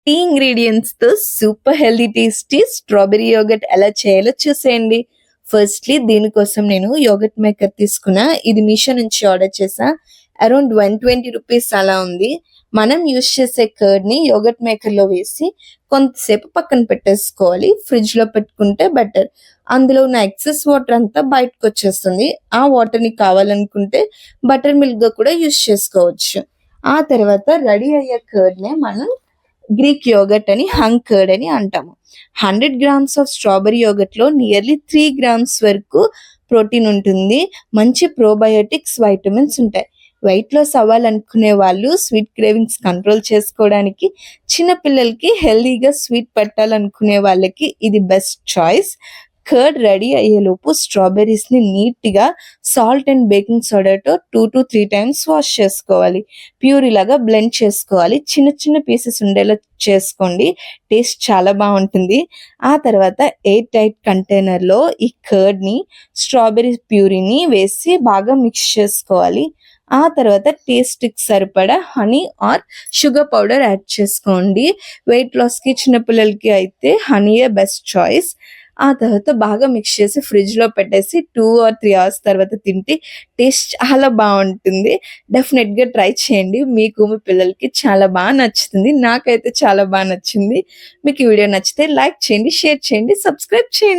ఈ ఇంగ్రీడియంట్స్ తో super healthy tasty strawberry yoghurt ఎలా చేయాలో చూసేయండి. ఫస్ట్లీ దీనికోసం నేను యోగర్ట్ మేకర్ తీసుకున్నా. ఇది మీషో నుంచి ఆర్డర్ చేసా. అరౌండ్ 120 రూపీస్ అలా ఉంది. మనం యూస్ చేసే కర్డ్ ని యోగర్ట్ మేకర్ లో వేసి కొంతసేపు పక్కన పెట్టేసుకోవాలి. ఫ్రిడ్జ్ లో పెట్టుకుంటే బెటర్. అందులో ఉన్న ఎక్సెస్ వాటర్ అంతా బయటకు వచ్చేస్తుంది. ఆ వాటర్ ని కావాలనుకుంటే బటర్ మిల్క్ గా కూడా యూస్ చేసుకోవచ్చు. ఆ తర్వాత రెడీ అయ్యే కర్డ్ నే మనం గ్రీక్ యోగర్ట్ అని హంగ్ కర్డ్ అని అంటాము. 100 గ్రామ్స్ ఆఫ్ స్ట్రాబెరీ యోగర్ట్ లో నియర్లీ 3 గ్రామ్స్ వరకు ప్రోటీన్ ఉంటుంది. మంచి ప్రోబయోటిక్స్, వైటమిన్స్ ఉంటాయి. వెయిట్ లాస్ అవ్వాలనుకునే వాళ్ళు, స్వీట్ క్రేవింగ్స్ కంట్రోల్ చేసుకోవడానికి, చిన్న పిల్లలకి హెల్దీగా స్వీట్ పెట్టాలనుకునే వాళ్ళకి ఇది బెస్ట్ చాయిస్. కర్డ్ రెడీ అయ్యేలోపు స్ట్రాబెర్రీస్ ని నీట్ గా సాల్ట్ అండ్ బేకింగ్ సోడాతో 2 to 3 టైమ్స్ వాష్ చేసుకోవాలి. ప్యూరీ లాగా బ్లెండ్ చేసుకోవాలి. చిన్న చిన్న పీసెస్ ఉండేలా చేసుకోండి. టేస్ట్ చాలా బాగుంటుంది. ఆ తర్వాత ఎయిర్ టైట్ కంటైనర్ లో ఈ కర్డ్ ని, స్ట్రాబెర్రీ ప్యూరీని వేసి బాగా మిక్స్ చేసుకోవాలి. ఆ తర్వాత టేస్ట్ కి సరిపడా honey or sugar powder add చేసుకోండి. వెయిట్ లాస్ కి, చిన్నపిల్లలకి అయితే హనీయే బెస్ట్ చాయిస్. ఆ తర్వాత బాగా మిక్స్ చేసి ఫ్రిడ్జ్ లో పెట్టేసి 2 or 3 అవర్స్ తర్వాత తింటే టేస్ట్ చాలా బాగుంటుంది. డెఫినెట్ గా ట్రై చేయండి. మీకు, మీ పిల్లలకి చాలా బాగా నచ్చుతుంది. నాకైతే చాలా బాగా నచ్చింది. మీకు ఈ వీడియో నచ్చితే లైక్ చేయండి, షేర్ చేయండి, సబ్స్క్రైబ్ చేయండి.